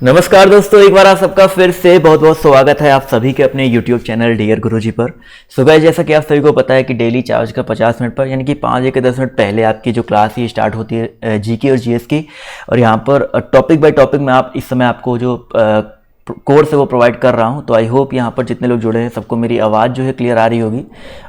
नमस्कार दोस्तों, एक बार आप सबका फिर से बहुत बहुत स्वागत है आप सभी के अपने YouTube चैनल डियर गुरुजी पर। सुबह जैसा कि आप सभी को पता है कि डेली चार्ज का 50 मिनट पर यानी कि 5 या 10 मिनट पहले आपकी जो क्लास ही स्टार्ट होती है जीके और जीएस की। और यहाँ पर टॉपिक बाय टॉपिक में आप इस समय आपको जो कोर्स है वो प्रोवाइड कर रहा हूँ। तो आई होप यहाँ पर जितने लोग जुड़े हैं सबको मेरी आवाज़ जो है क्लियर आ रही होगी।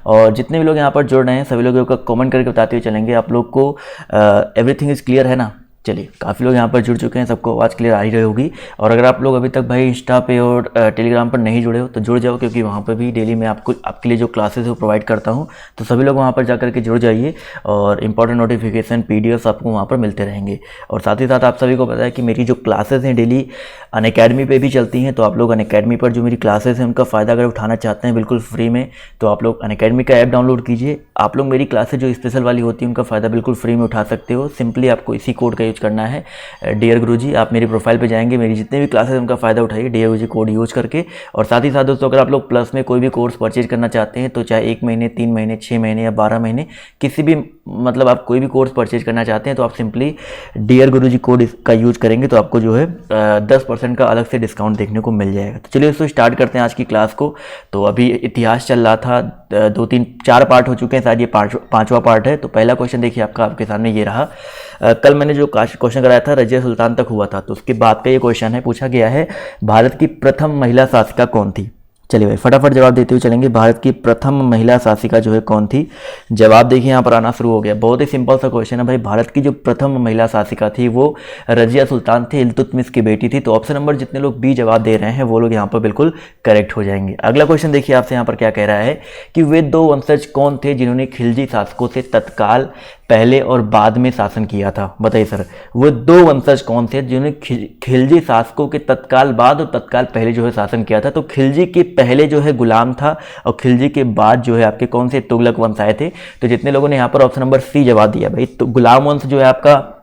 और जितने भी लोग यहाँ पर जुड़ रहे हैं सभी लोगों का कमेंट करके बताते हुए चलेंगे आप लोग को एवरीथिंग इज़ क्लियर है ना। चलिए, काफ़ी लोग यहाँ पर जुड़ चुके हैं, सबको आवाज़ क्लियर आ ही रही होगी। और अगर आप लोग अभी तक भाई इंस्टा पे और टेलीग्राम पर नहीं जुड़े हो तो जुड़ जाओ, क्योंकि वहाँ पर भी डेली मैं आपके लिए जो क्लासेस है वो प्रोवाइड करता हूँ। तो सभी लोग वहाँ पर जा करके जुड़ जाइए और इंपॉर्टेंट नोटिफिकेशन पीडीएफ आपको वहाँ पर मिलते रहेंगे। और साथ ही साथ आप सभी को पता है कि मेरी जो क्लासेस हैं डेली अनअकैडमी पे भी चलती हैं। तो आप लोग अनअकैडमी पर जो मेरी क्लासेस हैं उनका फ़ायदा अगर उठाना चाहते हैं बिल्कुल फ्री में, तो आप लोग अनअकैडमी का ऐप डाउनलोड कीजिए। आप लोग मेरी क्लासेस जो स्पेशल वाली होती है उनका फ़ायदा बिल्कुल फ्री में उठा सकते हो। सिंपली आपको इसी कोड का यूज़ करना है, डियर गुरुजी। आप मेरी प्रोफाइल पे जाएंगे, मेरी जितने भी क्लासेस हैं उनका फ़ायदा उठाइए डियर गुरुजी कोड यूज़ करके। और साथ ही साथ दोस्तों, अगर आप लोग प्लस में कोई भी कोर्स परचेज करना चाहते हैं तो चाहे 1 महीने, 3 महीने, 6 महीने या 12 महीने, किसी भी मतलब आप कोई भी कोर्स परचेज करना चाहते हैं तो आप सिंपली डियर गुरुजी कोड का यूज़ करेंगे तो आपको जो है 10% का अलग से डिस्काउंट देखने को मिल जाएगा। तो चलिए दोस्तों, स्टार्ट करते हैं आज की क्लास को। तो अभी इतिहास चल रहा था, 2, 3, 4 पार्ट हो चुके हैं, शायद ये 5वां पार्ट है। तो पहला क्वेश्चन देखिए आपके सामने ये रहा। कल मैंने जो क्वेश्चन कराया था रजिया सुल्तान तक हुआ था, तो उसके बाद का ये क्वेश्चन है। पूछा गया है भारत की प्रथम महिला शासिका कौन थी। चलिए भाई फटाफट जवाब देते हुए चलेंगे। भारत की प्रथम महिला शासिका जो है कौन थी। जवाब देखिए यहाँ पर आना शुरू हो गया। बहुत ही सिंपल सा क्वेश्चन है भाई। भारत की जो प्रथम महिला शासिका थी वो रजिया सुल्तान थी, इल्तुतमिश की बेटी थी। तो ऑप्शन नंबर जितने लोग बी जवाब दे रहे हैं वो लोग यहाँ पर बिल्कुल करेक्ट हो जाएंगे। अगला क्वेश्चन देखिए आपसे यहाँ पर क्या कह रहा है कि वे 2 वंशज कौन थे जिन्होंने खिलजी शासकों से तत्काल पहले और बाद में शासन किया था। बताइए सर, वो 2 वंशज कौन थे जिन्होंने खिलजी शासकों के तत्काल बाद और तत्काल पहले जो है शासन किया था। तो खिलजी के पहले जो है गुलाम था और खिलजी के बाद जो है आपके कौन से तुगलक वंश आए थे। तो जितने लोगों ने यहाँ पर ऑप्शन नंबर सी जवाब दिया भाई, तो गुलाम वंश जो है आपका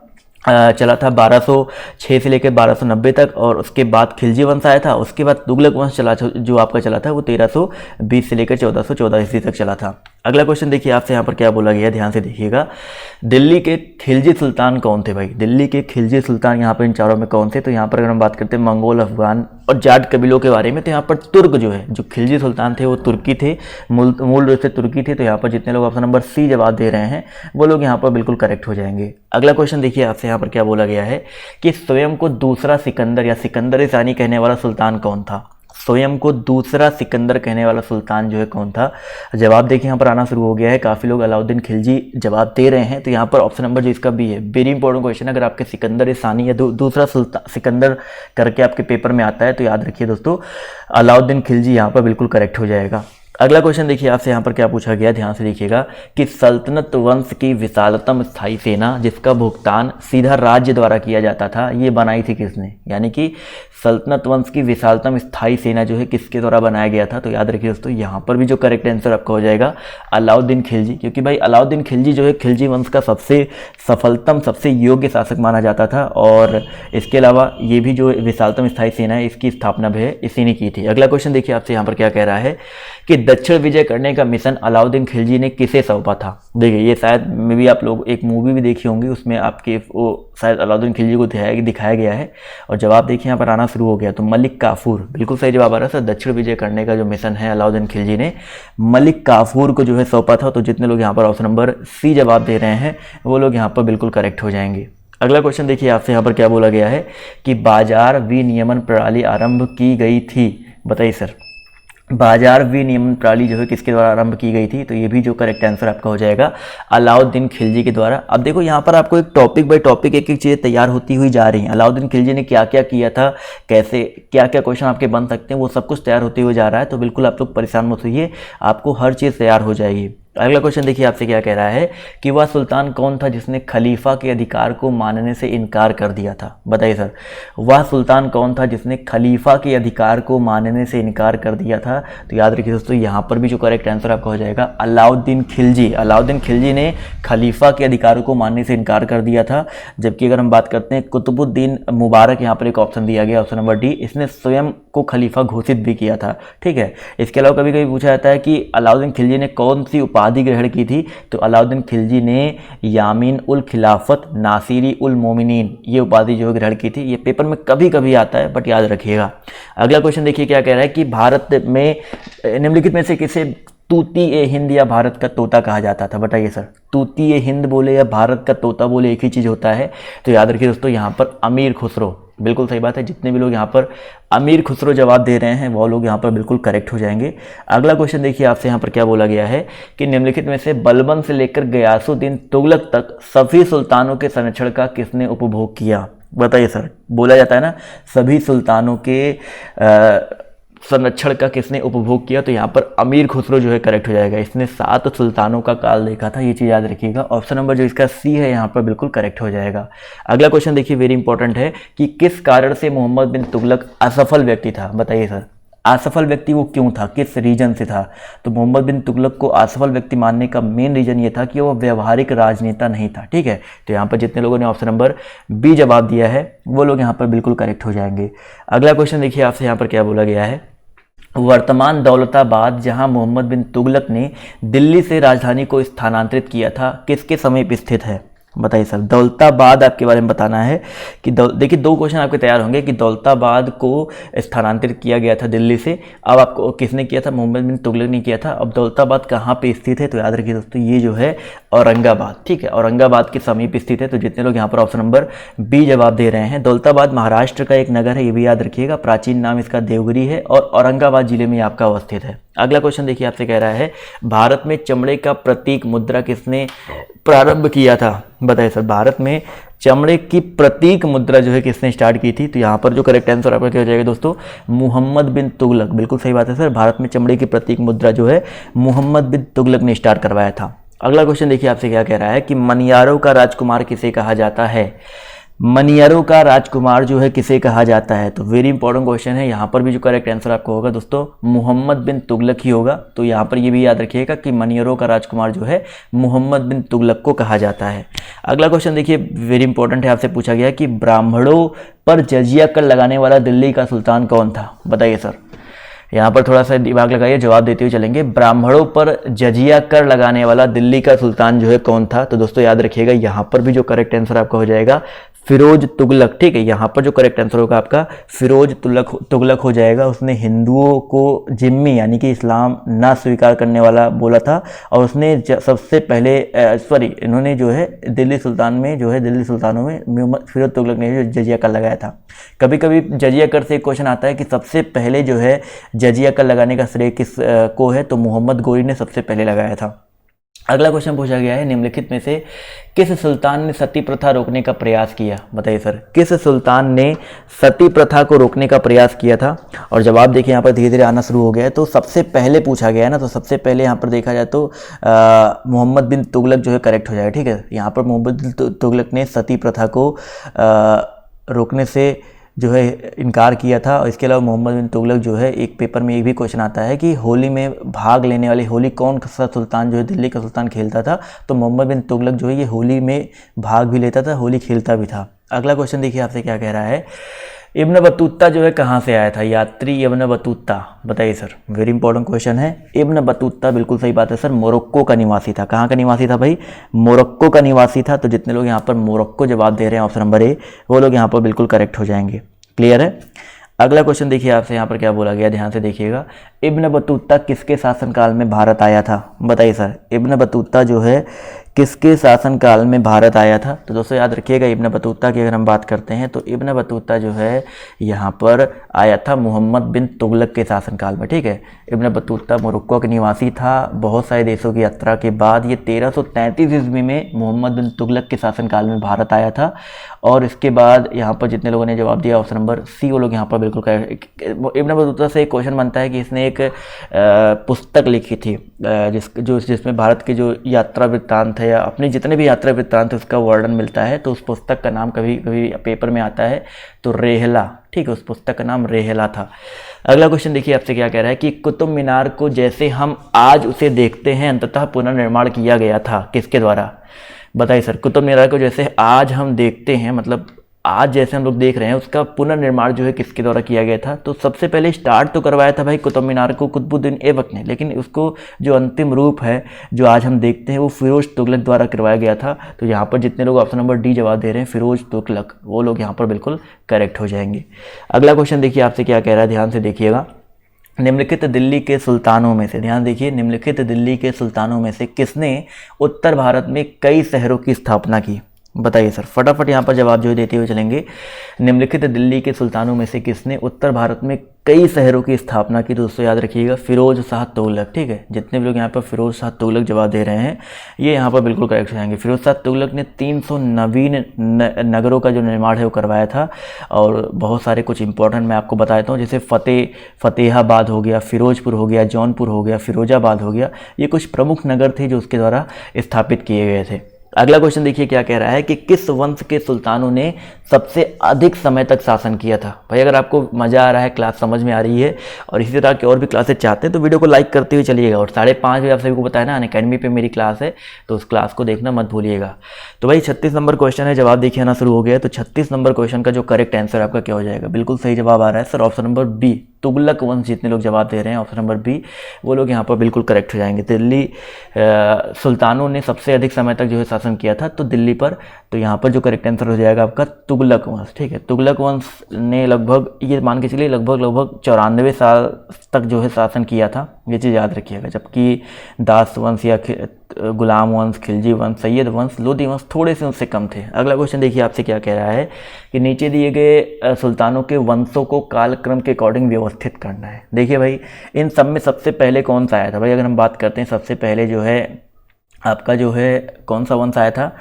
चला था 1206 से लेकर 1290 तक, और उसके बाद खिलजी वंश आया था। उसके बाद तुगलक वंश चला जो आपका चला था वो 1320 से लेकर 1414 ईस्वी तक चला था। अगला क्वेश्चन देखिए आपसे यहाँ पर क्या बोला गया, ध्यान से देखिएगा। दिल्ली के खिलजी सुल्तान कौन थे भाई। दिल्ली के खिलजी सुल्तान यहाँ पर इन चारों में कौन थे। तो यहाँ पर अगर हम बात करते हैं मंगोल, अफगान और जाट कबीलों के बारे में, तो यहाँ पर तुर्क जो है, जो खिलजी सुल्तान थे वो तुर्की थे, मूल रूप से तुर्की थे। तो यहाँ पर जितने लोग ऑप्शन नंबर सी जवाब दे रहे हैं वो लोग यहाँ पर बिल्कुल करेक्ट हो जाएंगे। अगला क्वेश्चन देखिए आपसे यहाँ पर क्या बोला गया है कि स्वयं को दूसरा सिकंदर या सिकंदर सानी कहने वाला सुल्तान कौन था। स्वयं को दूसरा सिकंदर कहने वाला सुल्तान जो है कौन था। जवाब देखिए यहाँ पर आना शुरू हो गया है। काफ़ी लोग अलाउद्दीन खिलजी जवाब दे रहे हैं। तो यहाँ पर ऑप्शन नंबर जो इसका भी है, वेरी इंपॉर्टेंट क्वेश्चन। अगर आपके सिकंदर सानी या दूसरा सिकंदर करके आपके पेपर में आता है तो याद रखिए दोस्तों, अलाउद्दीन खिलजी यहाँ पर बिल्कुल करेक्ट हो जाएगा। अगला क्वेश्चन देखिए आपसे यहाँ पर क्या पूछा गया, ध्यान से देखिएगा कि सल्तनत वंश की विशालतम स्थायी सेना जिसका भुगतान सीधा राज्य द्वारा किया जाता था, ये बनाई थी किसने। यानी कि सल्तनत वंश की विशालतम स्थायी सेना जो है किसके द्वारा बनाया गया था। तो याद रखिए दोस्तों, यहाँ पर भी जो करेक्ट आंसर आपका हो जाएगा अलाउद्दीन खिलजी, क्योंकि भाई अलाउद्दीन खिलजी जो है खिलजी वंश का सबसे सफलतम, सबसे योग्य शासक माना जाता था। और इसके अलावा ये भी जो विशालतम स्थायी सेना है इसकी स्थापना भी इसी ने की थी। अगला क्वेश्चन देखिए आपसे यहाँ पर क्या कह रहा है कि दक्षिण विजय करने का मिशन अलाउद्दीन खिलजी ने किसे सौंपा था। देखिए ये शायद में भी आप लोग एक मूवी भी देखी होंगी, उसमें आपके वो शायद अलाउद्दीन खिलजी को दिखाया गया है। और जवाब देखिए यहाँ पर आना शुरू हो गया। तो मलिक काफूर बिल्कुल सही जवाब आ रहा है सर। दक्षिण विजय करने का जो मिशन है अलाउद्दीन खिलजी ने मलिक काफूर को जो है सौंपा था। तो जितने लोग यहाँ पर ऑप्शन नंबर सी जवाब दे रहे हैं वो लोग यहाँ पर बिल्कुल करेक्ट हो जाएंगे। अगला क्वेश्चन देखिए आपसे यहाँ पर क्या बोला गया है कि बाजार विनियमन प्रणाली आरंभ की गई थी। बताइए सर, बाजार विनियमन प्रणाली जो है किसके द्वारा आरंभ की गई थी। तो ये भी जो करेक्ट आंसर आपका हो जाएगा अलाउद्दीन खिलजी के द्वारा। अब देखो यहाँ पर आपको एक टॉपिक बाय टॉपिक एक एक चीज़ें तैयार होती हुई जा रही हैं। अलाउद्दीन खिलजी ने क्या क्या किया था, कैसे क्या क्या क्वेश्चन आपके बन सकते हैं, वो सब कुछ तैयार होते हुए जा रहा है। तो बिल्कुल आप लोग परेशान मत होइए, आपको हर चीज़ तैयार हो जाएगी। अगला क्वेश्चन देखिए आपसे क्या कह रहा है कि वह सुल्तान कौन था जिसने खलीफा के अधिकार को मानने से इनकार कर दिया था। बताइए सर, वह सुल्तान कौन था जिसने खलीफा के अधिकार को मानने से इनकार कर दिया था। तो याद रखिए दोस्तों, यहाँ पर भी जो करेक्ट आंसर आपका हो जाएगा अलाउद्दीन खिलजी। अलाउद्दीन खिलजी ने खलीफा के अधिकारों को मानने से इनकार कर दिया था। जबकि अगर हम बात करते हैं कुतुबुद्दीन मुबारक, यहाँ पर एक ऑप्शन दिया गया ऑप्शन नंबर डी, इसने स्वयं को खलीफा घोषित भी किया था। ठीक है, इसके अलावा कभी कभी पूछा जाता है कि अलाउद्दीन खिलजी ने कौन सी उपाधि ग्रहण की थी, तो अलाउद्दीन खिलजी ने यामीन उल खिलाफत नासिरी उल मोमिनीन ये उपाधि जो है ग्रहण की थी। ये पेपर में कभी कभी आता है बट याद रखिएगा। अगला क्वेश्चन देखिए क्या कह रहा है कि भारत में निम्नलिखित में से किसे तूती ए हिंद या भारत का तोता कहा जाता था? बताइए सर, तूती ए हिंद बोले या भारत का तोता बोले एक ही चीज़ होता है। तो याद रखिए दोस्तों, यहाँ पर अमीर खुसरो, बिल्कुल सही बात है। जितने भी लोग यहाँ पर अमीर खुसरो जवाब दे रहे हैं वो लोग यहाँ पर बिल्कुल करेक्ट हो जाएंगे। अगला क्वेश्चन देखिए आपसे यहाँ पर क्या बोला गया है कि निम्नलिखित में से बलबन से लेकर गयासुद्दीन तुगलक तक सभी सुल्तानों के संरक्षण का किसने उपभोग किया? बताइए सर, बोला जाता है ना सभी सुल्तानों के संरक्षण का किसने उपभोग किया, तो यहाँ पर अमीर खुसरो जो है करेक्ट हो जाएगा। इसने 7 सुल्तानों का काल देखा था, ये चीज़ याद रखिएगा। ऑप्शन नंबर जो इसका सी है यहाँ पर बिल्कुल करेक्ट हो जाएगा। अगला क्वेश्चन देखिए, वेरी इंपॉर्टेंट है कि किस कारण से मोहम्मद बिन तुगलक असफल व्यक्ति था? बताइए सर, असफल व्यक्ति वो क्यों था, किस रीजन से था? तो मोहम्मद बिन तुगलक को असफल व्यक्ति मानने का मेन रीजन ये था कि वो व्यवहारिक राजनेता नहीं था। ठीक है, तो यहाँ पर जितने लोगों ने ऑप्शन नंबर बी जवाब दिया है वो लोग यहाँ पर बिल्कुल करेक्ट हो जाएंगे। अगला क्वेश्चन देखिए आपसे यहाँ पर क्या बोला गया है, वर्तमान दौलताबाद जहां मोहम्मद बिन तुगलक ने दिल्ली से राजधानी को स्थानांतरित किया था किसके समीप स्थित है? बताइए सर, दौलताबाद आपके बारे में बताना है कि देखिए 2 क्वेश्चन आपके तैयार होंगे कि दौलताबाद को स्थानांतरित किया गया था दिल्ली से। अब आपको किसने किया था? मोहम्मद बिन तुगलक ने किया था। अब दौलताबाद कहाँ पे स्थित है? तो याद रखिए दोस्तों, ये जो है औरंगाबाद। ठीक है, औरंगाबाद के समीप स्थित है। तो जितने लोग यहाँ पर ऑप्शन नंबर बी जवाब दे रहे हैं, दौलताबाद महाराष्ट्र का एक नगर है, ये भी याद रखिएगा। प्राचीन नाम इसका देवगिरी है और औरंगाबाद जिले में आपका अवस्थित है। अगला क्वेश्चन देखिए आपसे कह रहा है, भारत में चमड़े का प्रतीक मुद्रा किसने प्रारंभ किया था? बताइए सर, भारत में चमड़े की प्रतीक मुद्रा जो है किसने स्टार्ट की थी? तो यहाँ पर जो करेक्ट आंसर आपका क्या हो जाएगा दोस्तों? मोहम्मद बिन तुगलक। बिल्कुल सही बात है सर, भारत में चमड़े की प्रतीक मुद्रा जो है मोहम्मद बिन तुगलक ने स्टार्ट करवाया था। अगला क्वेश्चन देखिए आपसे क्या कह रहा है कि मनियारों का राजकुमार किसे कहा जाता है? मनियारों का राजकुमार जो है किसे कहा जाता है? तो वेरी इंपॉर्टेंट क्वेश्चन है। यहाँ पर भी जो करेक्ट आंसर आपको होगा दोस्तों मोहम्मद बिन तुगलक ही होगा। तो यहाँ पर ये भी याद रखिएगा कि मनियारों का राजकुमार जो है मोहम्मद बिन तुगलक को कहा जाता है। अगला क्वेश्चन देखिए, वेरी इंपॉर्टेंट है, आपसे पूछा गया कि ब्राह्मणों पर जजिया कर लगाने वाला दिल्ली का सुल्तान कौन था? बताइए सर, यहाँ पर थोड़ा सा दिमाग लगाइए, जवाब देते हुए चलेंगे। ब्राह्मणों पर जजिया कर लगाने वाला दिल्ली का सुल्तान जो है कौन था? तो दोस्तों याद रखिएगा, यहाँ पर भी जो करेक्ट आंसर आपका हो जाएगा फिरोज तुगलक। ठीक है, यहाँ पर जो करेक्ट आंसर होगा आपका फिरोज तुगलक हो जाएगा। उसने हिंदुओं को जिम्मी यानी कि इस्लाम ना स्वीकार करने वाला बोला था और उसने सबसे पहले इन्होंने जो है दिल्ली सुल्तानों में फिरोज तुगलक ने जो जजिया कर लगाया था। कभी कभी जजिया कर से एक क्वेश्चन आता है कि सबसे पहले जो है जजिया कर लगाने का श्रेय किस को है? तो मोहम्मद गोरी ने सबसे पहले लगाया था। अगला क्वेश्चन पूछा गया है, निम्नलिखित में से किस सुल्तान ने सती प्रथा रोकने का प्रयास किया? बताइए सर, किस सुल्तान ने सती प्रथा को रोकने का प्रयास किया था? और जवाब देखिए यहाँ पर धीरे धीरे आना शुरू हो गया है। तो सबसे पहले पूछा गया है ना, तो सबसे पहले यहाँ पर देखा जाए तो मोहम्मद बिन तुगलक जो है करेक्ट हो जाएगा। ठीक है, यहाँ पर मोहम्मद बिन तुगलक ने सती प्रथा को रोकने से जो है इनकार किया था। और इसके अलावा मोहम्मद बिन तुगलक जो है, एक पेपर में एक भी क्वेश्चन आता है कि होली में भाग लेने वाले होली कौन सा सुल्तान जो है दिल्ली का सुल्तान खेलता था? तो मोहम्मद बिन तुगलक जो है ये होली में भाग भी लेता था, होली खेलता भी था। अगला क्वेश्चन देखिए आपसे क्या कह रहा है, इब्न बतूता जो है कहाँ से आया था? यात्री इब्न बतूता, बताइए सर, वेरी इंपॉर्टेंट क्वेश्चन है। इब्न बतूता बिल्कुल सही बात है सर, मोरक्को का निवासी था। कहाँ का निवासी था भाई? मोरक्को का निवासी था। तो जितने लोग यहाँ पर मोरक्को जवाब दे रहे हैं ऑप्शन नंबर ए, वो लोग यहाँ पर बिल्कुल करेक्ट हो जाएंगे। क्लियर है? अगला क्वेश्चन देखिए आपसे यहाँ पर क्या बोला गया, ध्यान से देखिएगा। इब्न बतूता किसके शासनकाल में भारत आया था? बताइए सर, इब्न बतूता जो है किसके शासनकाल में भारत आया था? तो दोस्तों याद रखिएगा, इब्न बतूता की अगर हम बात करते हैं तो इब्न बतूता जो है यहाँ पर आया था मोहम्मद बिन तुगलक के शासनकाल में। ठीक है, इब्न बतूता मोरक्को के निवासी था। बहुत सारे देशों की यात्रा के बाद ये 1333 ईस्वी में मोहम्मद बिन तुगलक के शासनकाल में भारत आया था। और इसके बाद यहाँ पर जितने लोगों ने जवाब दिया ऑप्शन नंबर सी, वो लोग यहाँ पर बिल्कुल इब्न बतूता से एक क्वेश्चन बनता है कि इसने एक पुस्तक लिखी थी जिसमें भारत के जो यात्रा वृत्तांत है या अपने जितने भी यात्रा वृत्तांत है उसका वर्णन मिलता है। तो उस पुस्तक का नाम कभी कभी पेपर में आता है तो रेहला। ठीक है, उस पुस्तक का नाम रेहला था। अगला क्वेश्चन देखिए आपसे क्या कह रहा है कि कुतुब मीनार को जैसे हम आज उसे देखते हैं अंततः पुनर्निर्माण किया गया था किसके द्वारा? बताइए सर, कुतुब मीनार को जैसे आज हम देखते हैं, मतलब आज जैसे हम लोग देख रहे हैं उसका पुनर्निर्माण जो है किसके द्वारा किया गया था, तो सबसे पहले स्टार्ट तो करवाया था भाई कुतुब मीनार को कुतुबुद्दीन ऐबक ने, लेकिन उसको जो अंतिम रूप है जो आज हम देखते हैं वो फिरोज तुगलक द्वारा करवाया गया था। तो यहाँ पर जितने लोग ऑप्शन नंबर डी जवाब दे रहे हैं फिरोज तुगलक, वो लोग यहाँ पर बिल्कुल करेक्ट हो जाएंगे। अगला क्वेश्चन देखिए आपसे क्या कह रहा है, ध्यान से देखिएगा। निम्नलिखित दिल्ली के सुल्तानों में से, ध्यान देखिए, निम्नलिखित दिल्ली के सुल्तानों में से किसने उत्तर भारत में कई शहरों की स्थापना की, बताइए सर। फटाफट यहाँ पर जवाब जो है देते हुए चलेंगे। निम्नलिखित दिल्ली के सुल्तानों में से किसने उत्तर भारत में कई शहरों की स्थापना की, दोस्तों याद रखिएगा फिरोज शाह तुगलक, ठीक है। जितने भी लोग यहाँ पर फिरोज शाह तुगलक जवाब दे रहे हैं ये यहाँ पर बिल्कुल करेक्ट हो जाएंगे। फिरोज शाह तुगलक ने 300 नवीन नगरों का जो निर्माण है वो करवाया था, और बहुत सारे कुछ इंपॉर्टेंट मैं आपको बता देता हूँ, जैसे फतेहाबाद हो गया, फिरोजपुर हो गया, जौनपुर हो गया, फिरोजाबाद हो गया, ये कुछ प्रमुख नगर थे जो उसके द्वारा स्थापित किए गए थे। अगला क्वेश्चन देखिए क्या कह रहा है कि किस वंश के सुल्तानों ने सबसे अधिक समय तक शासन किया था। भाई अगर आपको मज़ा आ रहा है, क्लास समझ में आ रही है और इसी तरह की और भी क्लासेस चाहते हैं तो वीडियो को लाइक करते हुए चलिएगा। और 5:30 बजे आप सभी को बताया ना अनअकैडमी पे मेरी क्लास है, तो उस क्लास को देखना मत भूलिएगा। तो भाई 36 नंबर क्वेश्चन है, जवाब देखिए आना शुरू हो गया। तो 36 नंबर क्वेश्चन का जो करेक्ट आंसर आपका क्या हो जाएगा, बिल्कुल सही जवाब आ रहा है sir option number B, Tughlaq वंश। जितने लोग जवाब दे रहे हैं ऑप्शन नंबर बी, वो लोग यहाँ पर बिल्कुल करेक्ट हो जाएंगे। दिल्ली सुल्तानों ने सबसे अधिक समय तक जो है शासन किया था तो दिल्ली पर, तो यहाँ पर जो करेक्ट आंसर हो जाएगा आपका तुगलक वंश, ठीक है। तुगलक वंश ने लगभग ये मान के चलिए लगभग 94 साल तक जो है शासन किया था, ये चीज़ याद रखिएगा। जबकि दास वंश या गुलाम वंश, खिलजी वंश, सैयद वंश, लोधी वंश थोड़े से उनसे कम थे। अगला क्वेश्चन देखिए आपसे क्या कह रहा है कि नीचे दिए गए सुल्तानों के वंशों को कालक्रम के अकॉर्डिंग व्यवस्थित करना है। देखिए भाई इन सब में सबसे पहले कौन सा आया था, भाई अगर हम बात करते हैं सबसे पहले जो है आपका जो है कौन सा वंश आया था,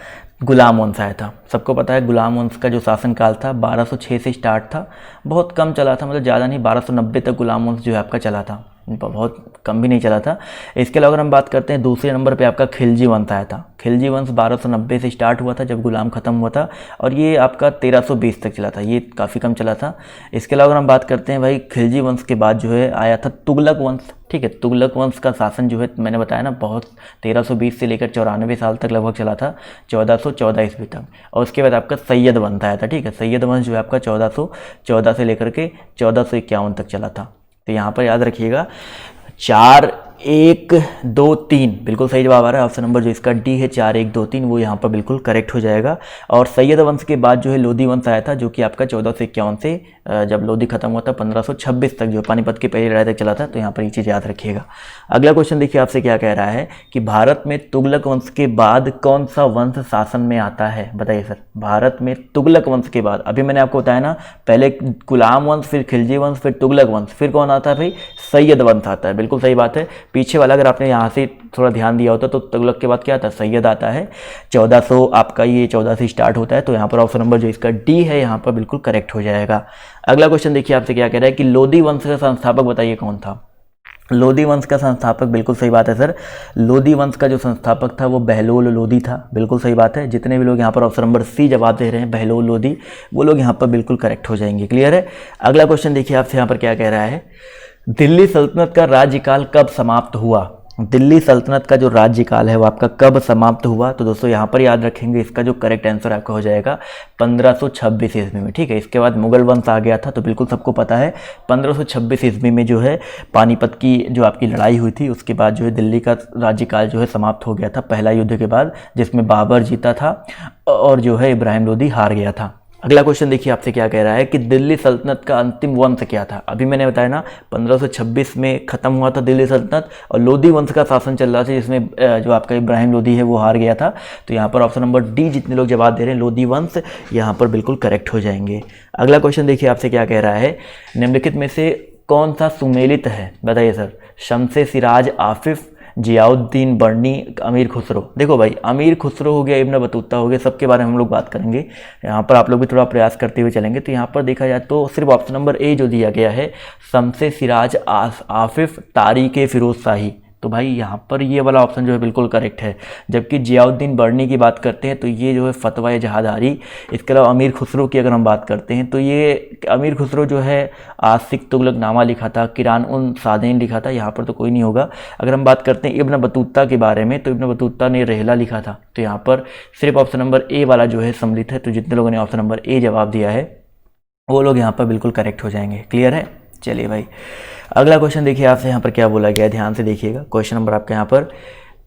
गुलाम वंश आया था। सबको पता है गुलाम वंश का जो शासनकाल था 1206 से स्टार्ट था, बहुत कम चला था, मतलब ज़्यादा नहीं, 1290 तक गुलाम वंश जो है आपका चला था, बहुत कम भी नहीं चला था। इसके अलावा अगर हम बात करते हैं दूसरे नंबर पे आपका खिलजी वंश आया था। खिलजी वंश 1290 से स्टार्ट हुआ था जब गुलाम ख़त्म हुआ था, और ये आपका 1320 तक चला था, ये काफ़ी कम चला था। इसके अलावा अगर हम बात करते हैं भाई खिलजी वंश के बाद जो है आया था तुगलक वंश, ठीक है। तुगलक वंश का शासन जो है मैंने बताया ना बहुत 1320 से लेकर 94 साल तक लगभग चला था, 1414 ईस्वी तक। और उसके बाद आपका सैयद वंश आया था, ठीक है। सैयद वंश जो है आपका 1414 से लेकर के 1451 तक चला था। तो यहाँ पर याद रखिएगा 4 1 2 3 बिल्कुल सही जवाब आ रहा है। ऑप्शन नंबर जो इसका डी है 4 1 2 3 वो यहाँ पर बिल्कुल करेक्ट हो जाएगा। और सैयद वंश के बाद जो है लोधी वंश आया था जो कि आपका 1451 से जब लोधी खत्म हुआ था 1526 तक जो पानीपत की पहली लड़ाई तक चला था। तो यहाँ पर ये चीज़ याद रखिएगा। अगला क्वेश्चन देखिए आपसे क्या कह रहा है कि भारत में तुगलक वंश के बाद कौन सा वंश शासन में आता है, बताइए सर। भारत में तुगलक वंश के बाद, अभी मैंने आपको बताया ना पहले गुलाम वंश, फिर खिलजी वंश, फिर तुगलक वंश, फिर कौन आता है भाई, सैयद वंश आता है। बिल्कुल सही बात है। पीछे वाला अगर आपने यहाँ से थोड़ा ध्यान दिया होता तो तुगलक के बाद क्या आता है, सैयद आता है। 1400 आपका ये 14 से स्टार्ट होता है। तो यहाँ पर ऑप्शन नंबर जो इसका डी है यहाँ पर बिल्कुल करेक्ट हो जाएगा। अगला क्वेश्चन देखिए आपसे क्या कह रहा है कि लोधी वंश का संस्थापक बताइए कौन था। लोधी वंश का संस्थापक, बिल्कुल सही बात है सर। लोधी वंश का जो संस्थापक था वो बहलोल लोधी था, बिल्कुल सही बात है। जितने भी लोग यहाँ पर ऑप्शन नंबर सी जवाब दे रहे हैं बहलोल लोधी, वो लोग यहाँ पर बिल्कुल करेक्ट हो जाएंगे। क्लियर है। अगला क्वेश्चन देखिए आपसे यहाँ पर क्या कह रहा है, दिल्ली सल्तनत का राज्यकाल कब समाप्त हुआ। दिल्ली सल्तनत का जो राज्यकाल है वो आपका कब समाप्त हुआ। तो दोस्तों यहाँ पर याद रखेंगे इसका जो करेक्ट आंसर आपका हो जाएगा 1526 ईस्वी में, ठीक है। इसके बाद मुगल वंश आ गया था, तो बिल्कुल सबको पता है 1526 ईस्वी में जो है पानीपत की जो आपकी लड़ाई हुई थी, उसके बाद जो है दिल्ली का राज्यकाल जो है समाप्त हो गया था पहला युद्ध के बाद, जिसमें बाबर जीता था और जो है इब्राहिम लोदी हार गया था। अगला क्वेश्चन देखिए आपसे क्या कह रहा है कि दिल्ली सल्तनत का अंतिम वंश क्या था। अभी मैंने बताया ना 1526 में ख़त्म हुआ था दिल्ली सल्तनत, और लोधी वंश का शासन चल रहा था जिसमें जो आपका इब्राहिम लोधी है वो हार गया था। तो यहाँ पर ऑप्शन नंबर डी जितने लोग जवाब दे रहे हैं लोधी वंश, यहाँ पर बिल्कुल करेक्ट हो जाएंगे। अगला क्वेश्चन देखिए आपसे क्या कह रहा है, निम्नलिखित में से कौन सा सुमेलित है, बताइए सर। शमसे सिराज आफिफ, जियाउद्दीन बर्नी, अमीर खुसरो। देखो भाई अमीर खुसरो हो गया, इब्न बतूता हो गया, सबके बारे में हम लोग बात करेंगे। यहाँ पर आप लोग भी थोड़ा प्रयास करते हुए चलेंगे। तो यहाँ पर देखा जाए तो सिर्फ ऑप्शन नंबर ए जो दिया गया है शमसे सिराज आफिफ तारीख़ फिरोज शाही, तो भाई यहाँ पर ये वाला ऑप्शन जो है बिल्कुल करेक्ट है। जबकि जियाउद्दीन बर्नी की बात करते हैं तो ये जो है फतवा जहादारी। इसके अलावा अमीर खुसरो की अगर हम बात करते हैं तो ये अमीर खुसरो जो है आसिक तुगलकनामा लिखा था, किरान उन सादेन लिखा था, यहाँ पर तो कोई नहीं होगा। अगर हम बात करते हैं इब्न बतूता के बारे में तो इब्न बतूता ने रहला लिखा था, तो यहाँ पर सिर्फ ऑप्शन नंबर ए वाला जो है सम्मिलित है। तो जितने लोगों ने ऑप्शन नंबर ए जवाब दिया है वो लोग यहाँ पर बिल्कुल करेक्ट हो जाएंगे। क्लियर है? चलिए भाई अगला क्वेश्चन देखिए आपसे यहाँ पर क्या बोला गया है, ध्यान से देखिएगा। क्वेश्चन नंबर आपका यहाँ पर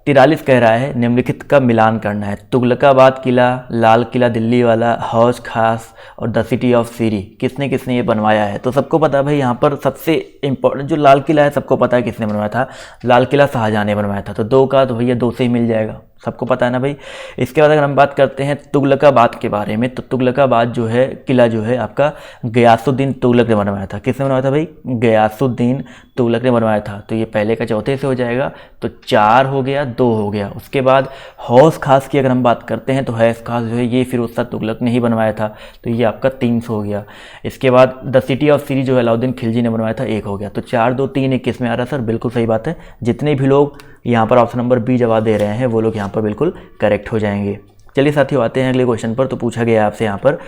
43 कह रहा है निम्नलिखित का मिलान करना है। तुगलकाबाद किला, लाल किला दिल्ली वाला, हौज खास और द सिटी ऑफ सीरी, किसने किसने ये बनवाया है? तो सबको पता है भाई, यहाँ पर सबसे इंपॉर्टेंट जो लाल किला है सबको पता है किसने बनवाया था। लाल किला शाहजहां ने बनवाया था। तो 2 का तो भैया 2 से ही मिल जाएगा, सबको पता है ना भाई। इसके बाद अगर हम बात करते हैं तुगलकाबाद के बारे में तो तुगलकाबाद जो है किला जो है आपका गयासुद्दीन तुगलक ने बनवाया था। किसने बनवाया था भाई? गयासुद्दीन तुगलक ने बनवाया था। तो ये पहले का चौथे से हो जाएगा, तो 4 हो गया, 2 हो गया। उसके बाद हौस खास की अगर हम बात करते हैं तो हौस खास जो है ये फिरोज तुगलक ने ही बनवाया था, तो ये आपका 300 हो गया। इसके बाद द सिटी ऑफ सीरी जो है अलाउद्दीन खिलजी ने बनवाया था, 1 हो गया। तो 4, 2, 3, 1 किस में आ रहा है सर? बिल्कुल सही बात है। जितने भी लोग यहाँ पर ऑप्शन नंबर बी जवाब दे रहे हैं वो लोग यहाँ पर बिल्कुल करेक्ट हो जाएंगे। चलिए साथियों आते हैं अगले क्वेश्चन पर। तो पूछा गया आपसे यहाँ पर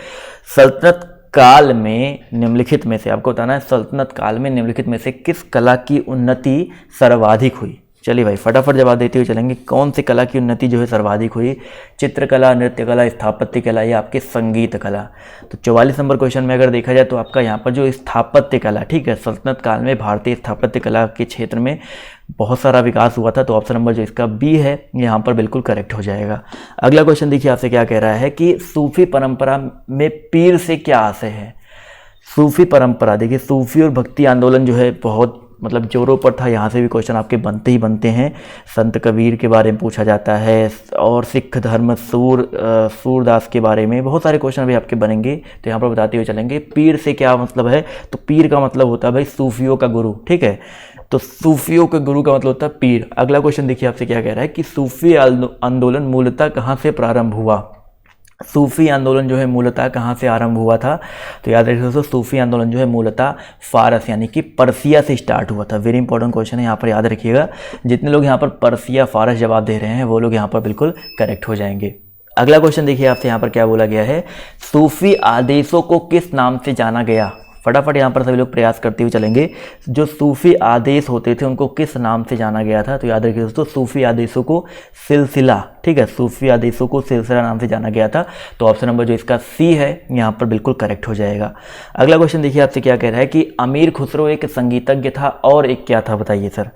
सल्तनत काल में निम्नलिखित में से, आपको बताना है सल्तनत काल में निम्नलिखित में से किस कला की उन्नति सर्वाधिक हुई? चलिए भाई फटाफट जवाब देते हुए चलेंगे। कौन सी कला की उन्नति जो है सर्वाधिक हुई? चित्रकला, नृत्य कला, स्थापत्य कला या आपके संगीत कला? तो 44 नंबर क्वेश्चन में अगर देखा जाए तो आपका यहाँ पर जो स्थापत्य कला, ठीक है, सल्तनत काल में भारतीय स्थापत्य कला के क्षेत्र में बहुत सारा विकास हुआ था। तो ऑप्शन नंबर जो इसका बी है यहाँ पर बिल्कुल करेक्ट हो जाएगा। अगला क्वेश्चन देखिए आपसे क्या कह रहा है कि सूफी परंपरा में पीर से क्या आशय है? सूफी परंपरा, देखिए सूफी और भक्ति आंदोलन जो है बहुत मतलब जोरों पर था। यहाँ से भी क्वेश्चन आपके बनते ही बनते हैं। संत कबीर के बारे में पूछा जाता है और सिख धर्म सूरदास के बारे में बहुत सारे क्वेश्चन भी आपके बनेंगे। तो यहाँ पर बताते हुए चलेंगे पीर से क्या मतलब है। तो पीर का मतलब होता है भाई सूफियों का गुरु, ठीक है। तो सूफियों के गुरु का मतलब होता है पीर। अगला क्वेश्चन देखिए आपसे क्या कह रहा है कि सूफी आंदोलन मूलतः कहाँ से प्रारंभ हुआ? सूफी आंदोलन जो है मूलतः कहाँ से आरंभ हुआ था? तो याद रखिए दोस्तों, सूफी आंदोलन जो है मूलतः फारस यानी कि पर्सिया से स्टार्ट हुआ था। वेरी इंपॉर्टेंट क्वेश्चन है, यहाँ पर याद रखिएगा। जितने लोग यहाँ पर पर्सिया फारस जवाब दे रहे हैं वो लोग यहाँ पर बिल्कुल करेक्ट हो जाएंगे। अगला क्वेश्चन देखिए आपसे यहाँ पर क्या बोला गया है, सूफी आदेशों को किस नाम से जाना गया? फटाफट यहाँ पर सभी लोग प्रयास करते हुए चलेंगे। जो सूफी आदेश होते थे उनको किस नाम से जाना गया था? तो याद रखिए दोस्तों, सूफी आदेशों को सिलसिला, ठीक है, सूफी आदेशों को सिलसिला नाम से जाना गया था। तो ऑप्शन नंबर जो इसका सी है यहाँ पर बिल्कुल करेक्ट हो जाएगा। अगला क्वेश्चन देखिए आपसे क्या कह रहा है कि अमीर खुसरो एक संगीतज्ञ था और एक क्या था? बताइए सर।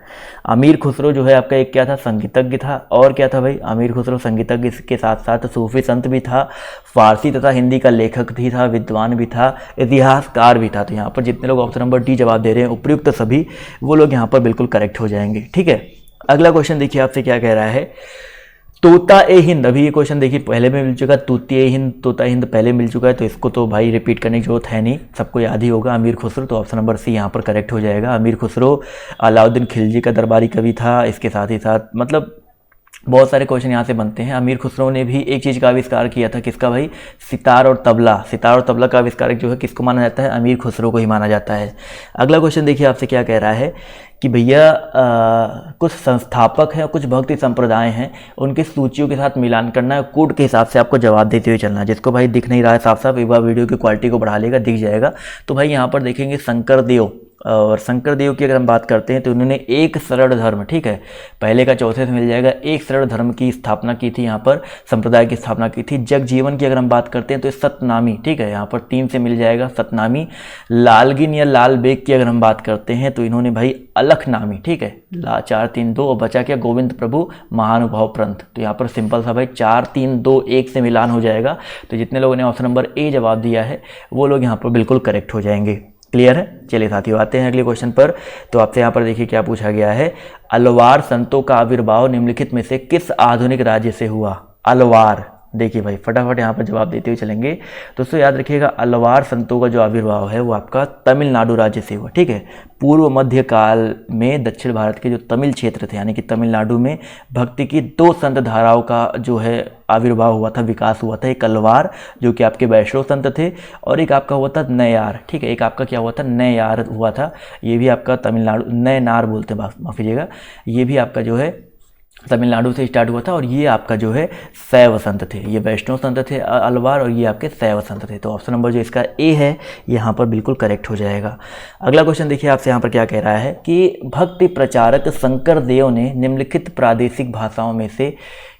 अमीर खुसरो जो है आपका एक क्या था? संगीतज्ञ था। और क्या था भाई? अमीर खुसरो संगीतज्ञ के साथ साथ सूफी संत भी था, फारसी तथा हिंदी का लेखक भी था, विद्वान भी था, इतिहासकार भी था। तो यहाँ पर जितने लोग ऑप्शन नंबर डी जवाब दे रहे हैं उपयुक्त सभी, वो लोग यहाँ पर बिल्कुल करेक्ट हो जाएंगे, ठीक है। अगला क्वेश्चन देखिए आपसे क्या कह रहा है, तोता ए हिंद। अभी ये क्वेश्चन देखिए पहले में मिल चुका, तोता ए हिंद, तोता हिंद पहले मिल चुका है, तो इसको तो भाई रिपीट करने की जरूरत है नहीं, सबको याद ही होगा। अमीर खुसरो, तो ऑप्शन नंबर सी यहाँ पर करेक्ट हो जाएगा। अमीर खुसरो अलाउद्दीन खिलजी का दरबारी कवि था। इसके साथ ही साथ मतलब बहुत सारे क्वेश्चन यहाँ से बनते हैं। अमीर खुसरो ने भी एक चीज़ का आविष्कार किया था, किसका भाई? सितार और तबला। सितार और तबला का आविष्कार जो है किसको माना जाता है? अमीर खुसरो को ही माना जाता है। अगला क्वेश्चन देखिए आपसे क्या कह रहा है कि भैया कुछ संस्थापक हैं और कुछ भक्ति संप्रदाय हैं, उनकी सूचियों के साथ मिलान करना है, कोड के हिसाब से आपको जवाब देते हुए चलना है। जिसको भाई दिख नहीं रहा है साफ साफ, एक बार वीडियो की क्वालिटी को बढ़ा लेगा, दिख जाएगा। तो भाई यहाँ पर देखेंगे शंकर देव, और शंकर देव की अगर हम बात करते हैं तो उन्होंने एक सरल धर्म, ठीक है, पहले का चौथे से मिल जाएगा, एक सरल धर्म की स्थापना की थी, यहाँ पर संप्रदाय की स्थापना की थी। जगजीवन की अगर हम बात करते हैं तो सतनामी, ठीक है, यहाँ पर 3 से मिल जाएगा सतनामी। लालगिन या लाल बेग की अगर हम बात करते हैं तो इन्होंने भाई अलखनामी, ठीक है, 4 3 2 और बचा क्या? गोविंद प्रभु महानुभाव पंथ। तो यहाँ पर सिंपल सा भाई 4 3 2 1 से मिलान हो जाएगा। तो जितने लोगों ने ऑप्शन नंबर ए जवाब दिया है वो लोग यहाँ पर बिल्कुल करेक्ट हो जाएंगे। क्लियर है? चलिए साथियों आते हैं अगले क्वेश्चन पर। तो आपसे यहाँ पर देखिए क्या पूछा गया है, अलवार संतों का आविर्भाव निम्नलिखित में से किस आधुनिक राज्य से हुआ? अलवार देखिए भाई फटाफट यहाँ पर जवाब देते हुए चलेंगे। दोस्तों याद रखिएगा, अलवार संतों का जो आविर्भाव है वो आपका तमिलनाडु राज्य से हुआ। ठीक है, पूर्व मध्य काल में दक्षिण भारत के जो तमिल क्षेत्र थे यानी कि तमिलनाडु में भक्ति की 2 संत धाराओं का जो है आविर्भाव हुआ था, विकास हुआ था। एक अलवार जो कि आपके वैष्णव संत थे, और एक आपका हुआ था नयार। ठीक है, एक आपका क्या हुआ था, नयार हुआ था। ये भी आपका तमिलनाडु, नयनार बोलते हैं, माफ़ कीजिएगा, ये भी आपका जो है तमिलनाडु से स्टार्ट हुआ था। और ये आपका जो है शैव संत थे, ये वैष्णव संत थे अलवार, और ये आपके शैव संत थे। तो ऑप्शन नंबर जो इसका ए है यहाँ पर बिल्कुल करेक्ट हो जाएगा। अगला क्वेश्चन देखिए आपसे यहाँ पर क्या कह रहा है कि भक्ति प्रचारक शंकर देव ने निम्नलिखित प्रादेशिक भाषाओं में से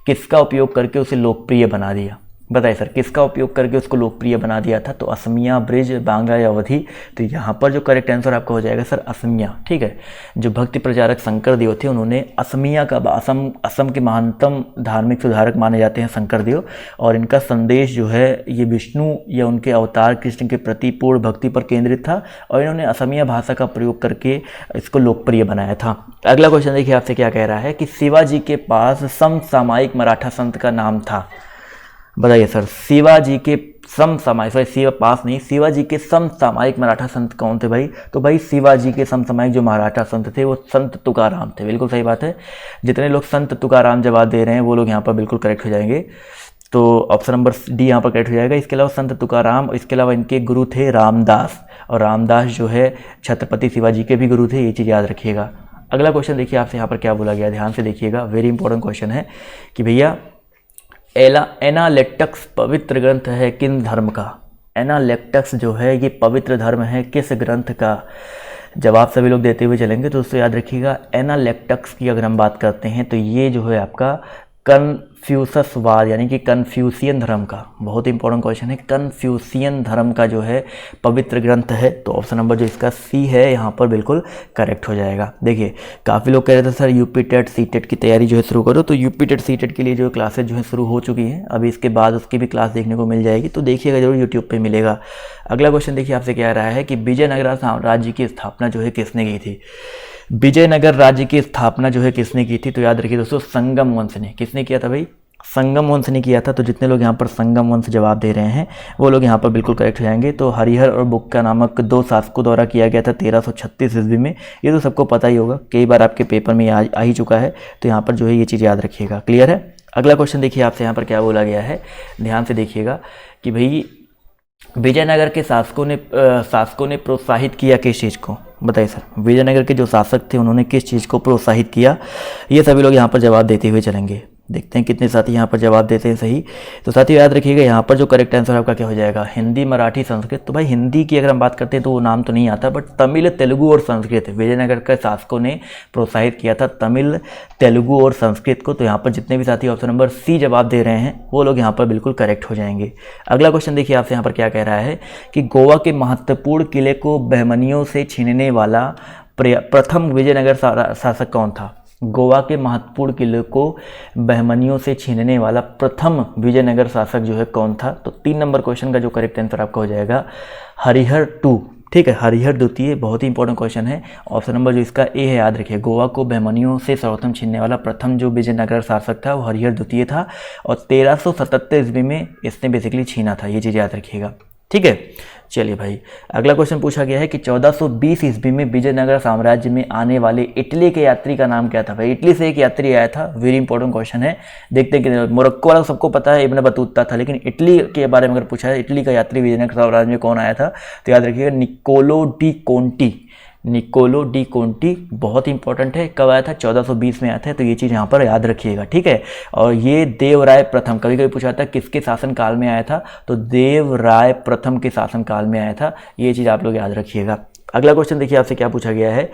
किसका उपयोग करके उसे लोकप्रिय बना दिया। बताइए सर, किसका उपयोग करके उसको लोकप्रिय बना दिया था। तो असमिया, ब्रिज, बांग्ला या अवधी। तो यहाँ पर जो करेक्ट आंसर आपका हो जाएगा सर असमिया। ठीक है, जो भक्ति प्रचारक शंकर देव थे उन्होंने असमिया का, असम के महानतम धार्मिक सुधारक माने जाते हैं शंकर देव, और इनका संदेश जो है ये विष्णु या उनके अवतार कृष्ण के प्रति पूर्ण भक्ति पर केंद्रित था, और इन्होंने असमिया भाषा का प्रयोग करके इसको लोकप्रिय बनाया था। अगला क्वेश्चन देखिए आपसे क्या कह रहा है कि शिवाजी के पास समसामयिक मराठा संत का नाम था। बताइए सर, शिवाजी के समसामयिक, शिवाजी के समसामयिक मराठा संत कौन थे भाई। तो भाई शिवाजी के समसामयिक जो मराठा संत थे वो संत तुकाराम थे। बिल्कुल सही बात है, जितने लोग संत तुकाराम जवाब दे रहे हैं वो लोग यहाँ पर बिल्कुल करेक्ट हो जाएंगे। तो ऑप्शन नंबर डी यहाँ पर करेक्ट हो जाएगा। इसके अलावा संत तुकाराम, इसके अलावा इनके गुरु थे रामदास, और रामदास जो है छत्रपति शिवाजी के भी गुरु थे, ये चीज़ याद रखिएगा। अगला क्वेश्चन देखिए आपसे यहाँ पर क्या बोला गया, ध्यान से देखिएगा, वेरी इंपॉर्टेंट क्वेश्चन है कि भैया एनालेक्टस पवित्र ग्रंथ है किन धर्म का। एनालेक्टस जो है ये पवित्र धर्म है किस ग्रंथ का। जवाब सभी लोग देते हुए चलेंगे। तो दोस्तों याद रखिएगा, एनालेक्टस की अगर हम बात करते हैं तो ये जो है आपका कन्फ्यूशसवाद यानी कि कन्फ्यूशियन धर्म का, बहुत इंपॉर्टेंट क्वेश्चन है, कन्फ्यूशियन धर्म का जो है पवित्र ग्रंथ है। तो ऑप्शन नंबर जो इसका सी है यहाँ पर बिल्कुल करेक्ट हो जाएगा। देखिए काफ़ी लोग कह रहे थे sir UP TET C TET की तैयारी जो है शुरू करो, तो यूपी टेट सी टेट के लिए जो क्लासेज जो है शुरू हो चुकी हैं, अभी इसके बाद उसकी भी क्लास देखने को मिल जाएगी, तो देखिएगा जरूर यूट्यूब पर मिलेगा। अगला क्वेश्चन देखिए आपसे क्या रहा है कि विजयनगर साम्राज्य की स्थापना जो है किसने की थी। विजयनगर राज्य की स्थापना जो है किसने की थी। तो याद रखिए दोस्तों, संगम वंश ने। किसने किया था भाई, संगम वंश ने किया था। तो जितने लोग यहाँ पर संगम वंश जवाब दे रहे हैं वो लोग यहाँ पर बिल्कुल करेक्ट हो जाएंगे। तो हरिहर और बुक्का नामक 2 शासकों द्वारा किया गया था 1336 ईस्वी में। ये तो सबको पता ही होगा, कई बार आपके पेपर में आ ही चुका है, तो यहाँ पर जो है ये चीज़ याद रखिएगा। क्लियर है। अगला क्वेश्चन देखिए आपसे यहाँ पर क्या बोला गया है, ध्यान से देखिएगा कि भाई विजयनगर के शासकों ने प्रोत्साहित किया किस चीज़ को। बताइए सर, विजयनगर के जो शासक थे उन्होंने किस चीज़ को प्रोत्साहित किया। ये सभी लोग यहाँ पर जवाब देते हुए चलेंगे। देखते हैं कितने साथी यहाँ पर जवाब देते हैं सही। तो साथी याद रखिएगा यहाँ पर जो करेक्ट आंसर आपका क्या हो जाएगा, हिंदी, मराठी, संस्कृत। तो भाई हिंदी की अगर हम बात करते हैं तो वो नाम तो नहीं आता, बट तमिल, तेलुगु और संस्कृत विजयनगर के शासकों ने प्रोत्साहित किया था, तमिल, तेलुगु और संस्कृत को। तो यहाँ पर जितने भी साथी ऑप्शन नंबर सी जवाब दे रहे हैं वो लोग यहाँ पर बिल्कुल करेक्ट हो जाएंगे। अगला क्वेश्चन देखिए आपसे यहाँ पर क्या कह रहा है कि गोवा के महत्वपूर्ण किले को बहमनियों से छीनने वाला प्रथम विजयनगर शासक कौन था। गोवा के महत्वपूर्ण किले को बहमनियों से छीनने वाला प्रथम विजयनगर शासक जो है कौन था। तो 3 नंबर क्वेश्चन का जो करेक्ट आंसर आपका हो जाएगा हरिहर 2। ठीक है, हरिहर द्वितीय, बहुत ही इंपॉर्टेंट क्वेश्चन है। ऑप्शन नंबर जो इसका ए है याद रखिए, गोवा को बहमनियों से सर्वप्रथम छीनने वाला प्रथम जो विजयनगर शासक था वो हरिहर द्वितीय था, और 1377 ईस्वी में इसने बेसिकली छीना था। ये चीज़ याद रखिएगा। ठीक है, चलिए भाई अगला क्वेश्चन पूछा गया है कि 1420 ईस्वी में विजयनगर साम्राज्य में आने वाले इटली के यात्री का नाम क्या था। भाई इटली से एक यात्री आया था, वेरी इंपॉर्टेंट क्वेश्चन है। देखते हैं कि मोरक्को वाला सबको पता है, इब्न बतूता था, लेकिन इटली के बारे में अगर पूछा है इटली का यात्री विजयनगर साम्राज्य में कौन आया था, तो याद रखिएगा Niccolo de Conti. Niccolo de Conti बहुत इंपॉर्टेंट है। कब आया था, 1420 में आया था। तो ये चीज़ यहाँ पर याद रखिएगा। ठीक है, और ये देवराय प्रथम, कभी कभी पूछा था किसके शासनकाल में आया था, तो देवराय प्रथम के शासनकाल में आया था। ये चीज़ आप लोग याद रखिएगा। अगला क्वेश्चन देखिए आपसे क्या पूछा गया है,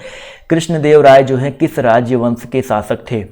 कृष्णदेव राय जो है किस राजवंश के शासक थे।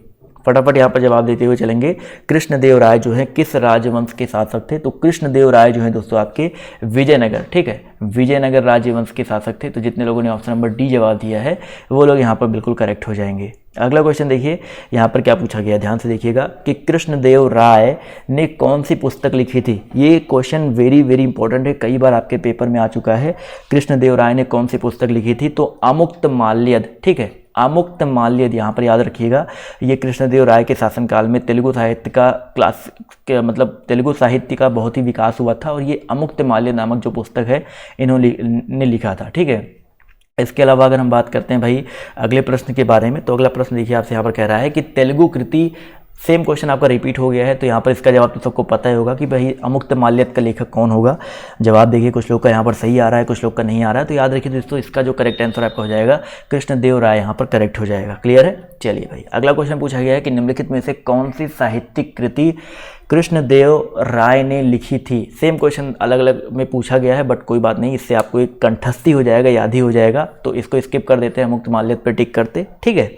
फटाफट यहाँ पर जवाब देते हुए चलेंगे। कृष्णदेव राय जो है किस राजवंश के शासक थे। तो कृष्णदेव राय जो है दोस्तों आपके विजयनगर, ठीक है, विजयनगर राजवंश के शासक थे। तो जितने लोगों ने ऑप्शन नंबर डी जवाब दिया है वो लोग यहाँ पर बिल्कुल करेक्ट हो जाएंगे। अगला क्वेश्चन देखिए यहाँ पर क्या पूछा गया, ध्यान से देखिएगा कि कृष्णदेव राय ने कौन सी पुस्तक लिखी थी। ये क्वेश्चन वेरी वेरी इंपॉर्टेंट है, कई बार आपके पेपर में आ चुका है। कृष्णदेव राय ने कौन सी पुस्तक लिखी थी, तो अमुक्त माल्यद। ठीक है, अमुक्त माल्यद, यहाँ पर याद रखिएगा ये कृष्णदेव राय के शासनकाल में तेलुगु साहित्य का मतलब तेलुगु साहित्य का बहुत ही विकास हुआ था और ये अमुक्त माल्यद नामक जो पुस्तक है इन्होंने लिखा था। ठीक है, इसके अलावा अगर हम बात करते हैं भाई अगले प्रश्न के बारे में, तो अगला प्रश्न देखिए आपसे यहाँ पर कह रहा है कि तेलुगु कृति, सेम क्वेश्चन आपका रिपीट हो गया है, तो यहाँ पर इसका जवाब तो सबको पता ही होगा कि भाई अमुक्त माल्यद का लेखक कौन होगा। जवाब देखिए कुछ लोग का यहाँ पर सही आ रहा है, कुछ लोग का नहीं आ रहा है, तो याद रखिए दोस्तों इसका जो करेक्ट आंसर आपका हो जाएगा कृष्णदेव राय यहाँ पर करेक्ट हो जाएगा। क्लियर है? चलिए भाई अगला क्वेश्चन पूछा गया है कि निम्नलिखित में से कौन सी साहित्यिक कृति कृष्णदेव राय ने लिखी थी। सेम क्वेश्चन अलग अलग में पूछा गया है, बट कोई बात नहीं, इससे आपको एक कंठस्थी हो जाएगा, याद ही हो जाएगा, तो इसको स्किप कर देते हैं, मुक्त माल्यद पर टिक करते। ठीक है,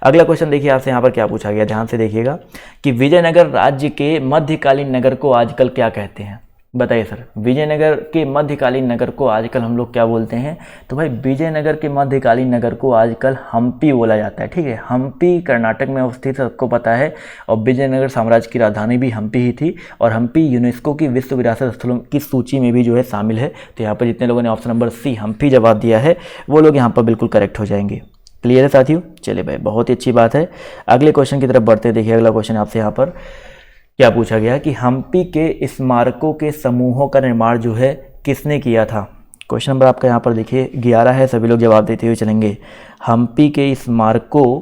अगला क्वेश्चन देखिए आपसे यहाँ पर क्या पूछा गया, ध्यान से देखिएगा कि विजयनगर राज्य के मध्यकालीन नगर को आजकल क्या कहते हैं। बताइए सर, विजयनगर के मध्यकालीन नगर को आजकल हम लोग क्या बोलते हैं? तो भाई विजयनगर के मध्यकालीन नगर को आजकल हम्पी बोला जाता है। ठीक है, हम्पी कर्नाटक में अवस्थित सबको पता है, और विजयनगर साम्राज्य की राजधानी भी हम्पी ही थी, और हम्पी यूनेस्को की विश्व विरासत स्थलों की सूची में भी जो है शामिल है। तो यहाँ पर जितने लोगों ने ऑप्शन नंबर सी हम्पी जवाब दिया है वो लोग यहाँ पर बिल्कुल करेक्ट हो जाएंगे। क्लियर है साथियों? चलिए भाई बहुत ही अच्छी बात है, अगले क्वेश्चन की तरफ बढ़ते हैं। देखिए अगला क्वेश्चन आपसे यहाँ पर क्या पूछा गया कि हम्पी के स्मारकों के समूहों का निर्माण जो है किसने किया था। क्वेश्चन नंबर आपका यहाँ पर देखिए 11 है, सभी लोग जवाब देते हुए चलेंगे। हम्पी के स्मारकों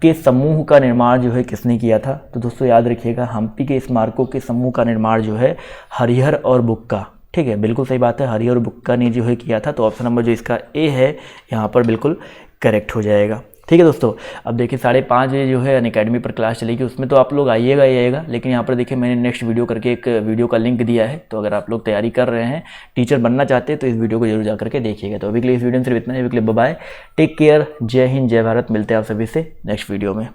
के समूह का निर्माण जो है किसने किया था? तो दोस्तों याद रखिएगा हम्पी के स्मारकों के समूह का निर्माण जो है हरिहर और बुक्का। ठीक है, बिल्कुल सही बात है, हरिहर और बुक्का ने जो है किया था। तो ऑप्शन नंबर जो इसका ए है यहाँ पर बिल्कुल करेक्ट हो जाएगा। ठीक है दोस्तों, अब देखिए 5:30 बजे जो है अनअकैडमी पर क्लास चलेगी, उसमें तो आप लोग आइएगा ही आइएगा, लेकिन यहाँ पर देखिए मैंने नेक्स्ट वीडियो करके एक वीडियो का लिंक दिया है, तो अगर आप लोग तैयारी कर रहे हैं, टीचर बनना चाहते हैं, तो इस वीडियो को जरूर जा करके देखिएगा। तो अभी के लिए इस वीडियो में सिर्फ इतना ही, अभी के लिए बाय बाय, टेक केयर, जय हिंद, जय भारत, मिलते हैं आप सभी से नेक्स्ट वीडियो में।